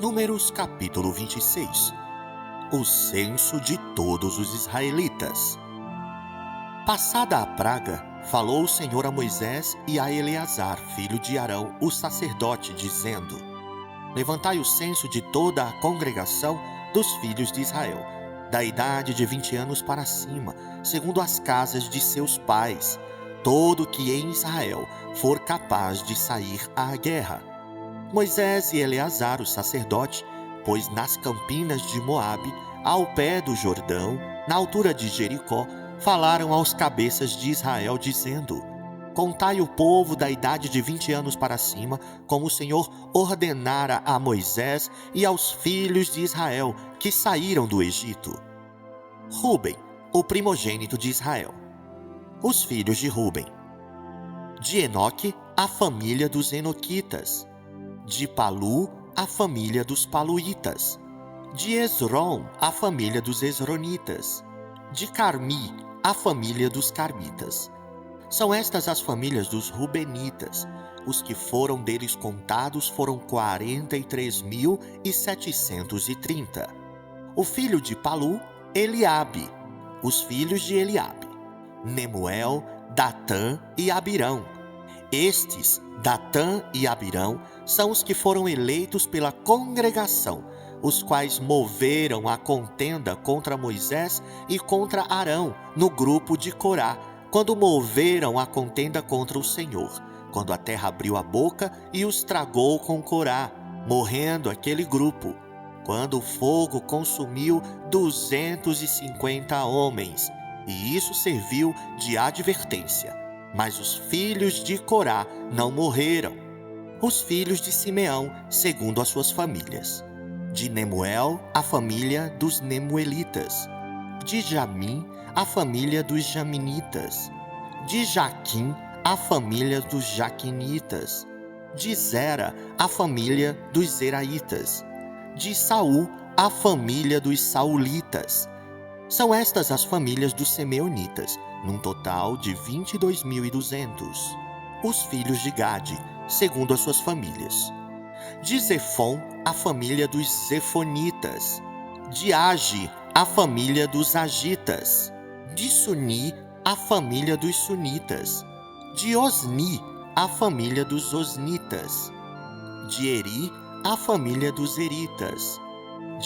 Números capítulo 26. O censo de todos os israelitas. Passada a praga, falou o Senhor a Moisés e a Eleazar, filho de Arão, o sacerdote, dizendo: Levantai o censo de toda a congregação dos filhos de Israel, da idade de 20 anos para cima, segundo as casas de seus pais, todo que em Israel for capaz de sair à guerra. Moisés e Eleazar, o sacerdote, pois nas campinas de Moabe, ao pé do Jordão, na altura de Jericó, falaram aos cabeças de Israel, dizendo: Contai o povo da idade de 20 anos para cima, como o Senhor ordenara a Moisés e aos filhos de Israel, que saíram do Egito. Ruben, o primogênito de Israel. Os filhos de Ruben. De Enoque, a família dos Enoquitas. De Palu, a família dos Paluítas. De Esrom, a família dos Esronitas. De Carmi, a família dos Carmitas. São estas as famílias dos Rubenitas. Os que foram deles contados foram 43.730. O filho de Palu, Eliabe. Os filhos de Eliabe: Nemuel, Datã e Abirão. Estes, Datã e Abirão, são os que foram eleitos pela congregação, os quais moveram a contenda contra Moisés e contra Arão no grupo de Corá, quando moveram a contenda contra o Senhor, quando a terra abriu a boca e os tragou com Corá, morrendo aquele grupo, quando o fogo consumiu 250 homens, e isso serviu de advertência. Mas os filhos de Corá não morreram. Os filhos de Simeão, segundo as suas famílias. De Nemuel, a família dos Nemuelitas. De Jamim, a família dos Jaminitas. De Jaquim, a família dos Jaquinitas. De Zera, a família dos Zeraitas. De Saul, a família dos Saulitas. São estas as famílias dos Simeonitas, num total de 22.200. Os filhos de Gade, segundo as suas famílias. De Zefon, a família dos Zefonitas. De Age, a família dos Agitas. De Suni, a família dos Sunitas. De Osni, a família dos Osnitas. De Eri, a família dos Eritas.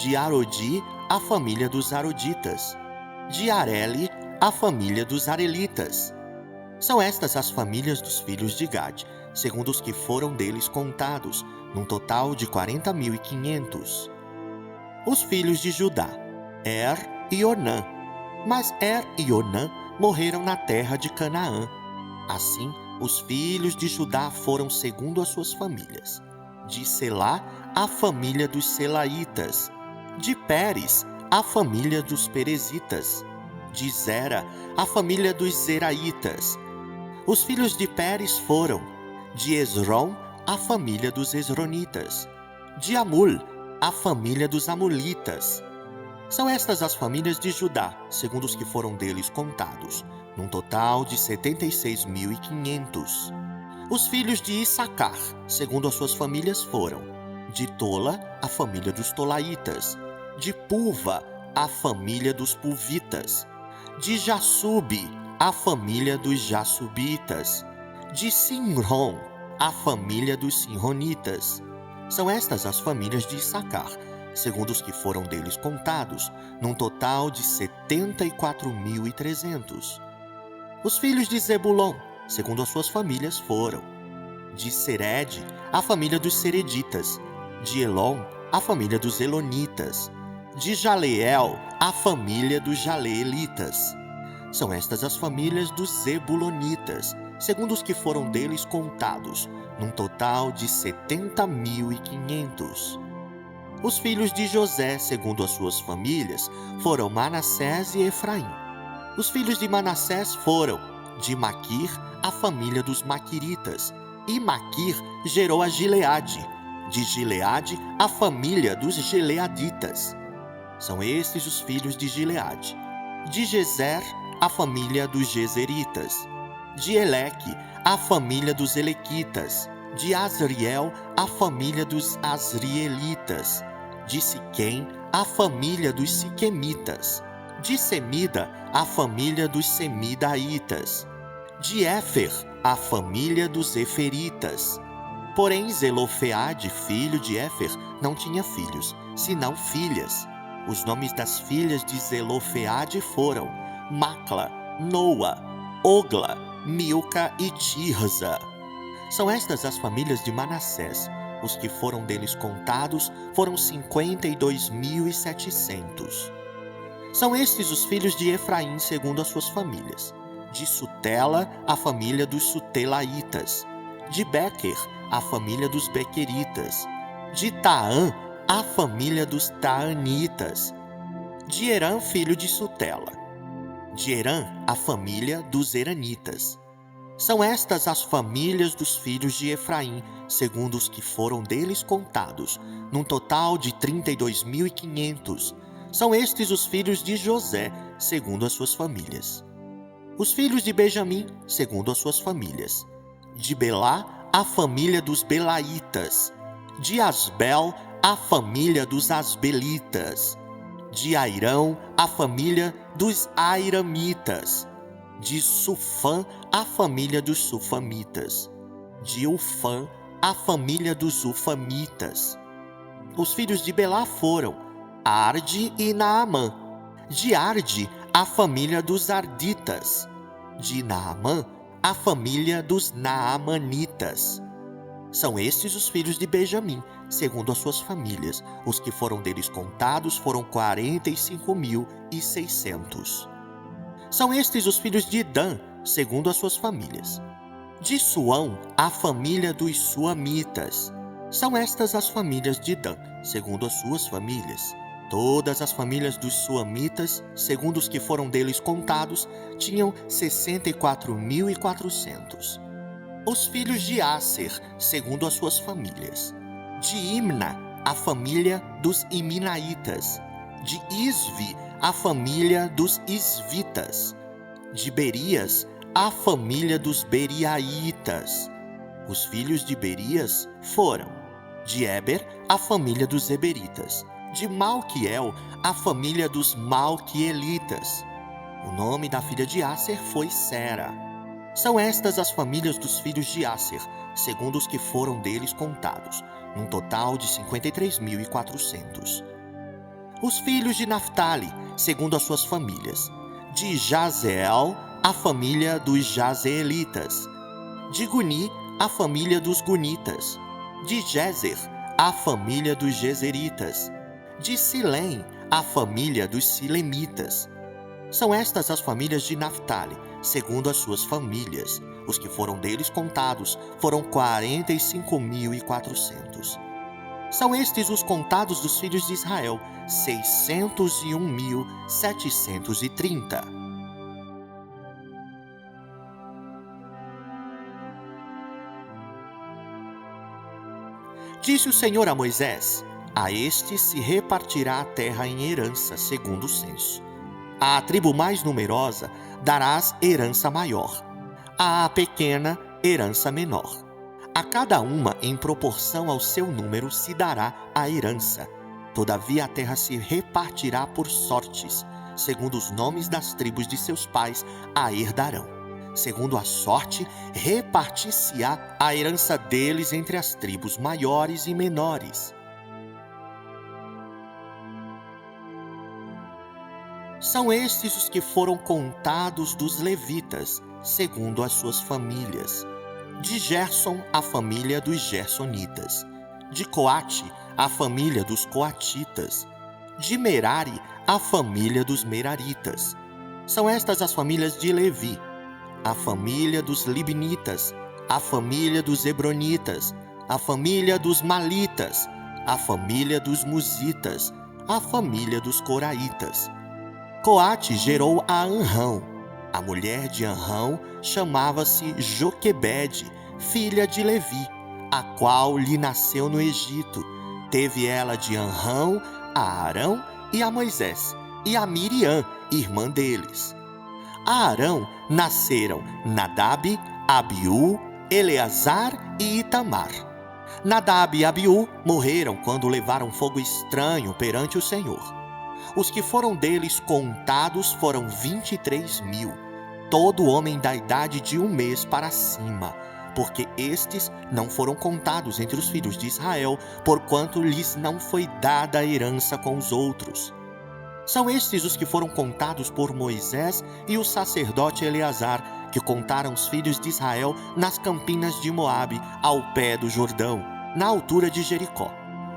De Arodi, a família dos Aroditas. De Areli, a família dos Arelitas. São estas as famílias dos filhos de Gade, segundo os que foram deles contados, num total de 40.500. Os filhos de Judá: e Onã. Mas e Onã morreram na terra de Canaã. Assim, os filhos de Judá foram segundo as suas famílias. De Selá, a família dos Selaitas. De Pérez, a família dos Perezitas. De Zera, a família dos Zeraitas. Os filhos de Pérez foram: de Esrom, a família dos Esronitas. De Amul, a família dos Amulitas. São estas as famílias de Judá, segundo os que foram deles contados, num total de 76.500. Os filhos de Issacar, segundo as suas famílias, foram: de Tola, a família dos Tolaitas. De Puva, a família dos Puvitas. De Jassube, a família dos Jassubitas. De Sinrom, a família dos Sinronitas. São estas as famílias de Issacar, segundo os que foram deles contados, num total de 74.300. Os filhos de Zebulon, segundo as suas famílias, foram: de Sered, a família dos Sereditas. De Elon, a família dos Elonitas. De Jaleel, a família dos Jaleelitas. São estas as famílias dos Zebulonitas, segundo os que foram deles contados, num total de 70.500. Os filhos de José, segundo as suas famílias, foram Manassés e Efraim. Os filhos de Manassés foram: de Maquir, a família dos Maquiritas. E Maquir gerou a Gileade. De Gileade, a família dos Gileaditas. São estes os filhos de Gileade. De Gezer, a família dos Gezeritas. De Eleque, a família dos Elequitas. De Asriel, a família dos Asrielitas. De Siquém, a família dos siquemitas. De Semida, a família dos semidaitas. De Éfer, a família dos eferitas. Porém, Zelofeade, filho de Éfer, não tinha filhos, senão filhas. Os nomes das filhas de Zelofeade foram Macla, Noa, Ogla, Milca e Tirza. São estas as famílias de Manassés. Os que foram deles contados foram 52.700. São estes os filhos de Efraim segundo as suas famílias. De Sutela, a família dos Sutelaitas. De Bequer, a família dos Bequeritas. De Taã, a família dos Taanitas. De Herã, filho de Sutela. De Herã, a família dos Heranitas. São estas as famílias dos filhos de Efraim, segundo os que foram deles contados, num total de 32.500. São estes os filhos de José, segundo as suas famílias. Os filhos de Benjamim, segundo as suas famílias. De Belá, a família dos Belaitas. De Asbel, a família dos Asbelitas. De Airão, a família dos Airamitas. De Sufã, a família dos Sufamitas. De Ufã, a família dos Ufamitas. Os filhos de Belá foram Arde e Naamã. De Arde, a família dos Arditas. De Naamã, a família dos Naamanitas. São estes os filhos de Benjamim, segundo as suas famílias. Os que foram deles contados foram 45.600. São estes os filhos de Dan, segundo as suas famílias. De Suão, a família dos Suamitas. São estas as famílias de Dan, segundo as suas famílias. Todas as famílias dos Suamitas, segundo os que foram deles contados, tinham 64.400. Os filhos de Aser, segundo as suas famílias. De Imna, a família dos Iminaitas. De Isvi, a família dos Isvitas. De Berias, a família dos Beriaitas. Os filhos de Berias foram de Eber, a família dos Eberitas. De Malquiel, a família dos Malquielitas. O nome da filha de Aser foi Sera. São estas as famílias dos filhos de Aser, segundo os que foram deles contados, num total de 53.400. Os filhos de Naftali, segundo as suas famílias. De Jazeel, a família dos Jazeelitas. De Guni, a família dos Gunitas. De Jezer, a família dos Jezeritas. De Silém, a família dos Silemitas. São estas as famílias de Naftali, segundo as suas famílias. Os que foram deles contados foram 45.400. São estes os contados dos filhos de Israel, 601.730. Disse o Senhor a Moisés: a este se repartirá a terra em herança, segundo o censo. À tribo mais numerosa darás herança maior, à pequena herança menor. A cada uma, em proporção ao seu número, se dará a herança. Todavia a terra se repartirá por sortes, segundo os nomes das tribos de seus pais a herdarão. Segundo a sorte, repartir-se-á a herança deles entre as tribos maiores e menores. São estes os que foram contados dos levitas, segundo as suas famílias. De Gerson, a família dos Gersonitas. De Coate, a família dos Coatitas. De Merari, a família dos Meraritas. São estas as famílias de Levi: a família dos Libnitas, a família dos Hebronitas, a família dos Malitas, a família dos Musitas, a família dos Coraitas. Coate gerou a Anrão. A mulher de Anrão chamava-se Joquebede, filha de Levi, a qual lhe nasceu no Egito. Teve ela de Anrão a Arão e a Moisés, e a Miriam, irmã deles. A Arão nasceram Nadab, Abiú, Eleazar e Itamar. Nadab e Abiú morreram quando levaram fogo estranho perante o Senhor. Os que foram deles contados foram 23.000, todo homem da idade de 1 mês para cima, porque estes não foram contados entre os filhos de Israel, porquanto lhes não foi dada a herança com os outros. São estes os que foram contados por Moisés e o sacerdote Eleazar, que contaram os filhos de Israel nas campinas de Moabe, ao pé do Jordão, na altura de Jericó.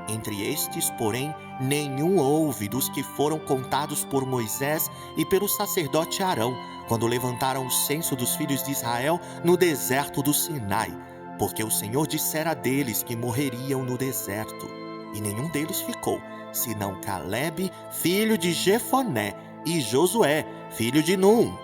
Entre estes, porém, nenhum houve dos que foram contados por Moisés e pelo sacerdote Arão, quando levantaram o censo dos filhos de Israel no deserto do Sinai, porque o Senhor dissera deles que morreriam no deserto. E nenhum deles ficou, senão Calebe, filho de Jefoné, e Josué, filho de Num,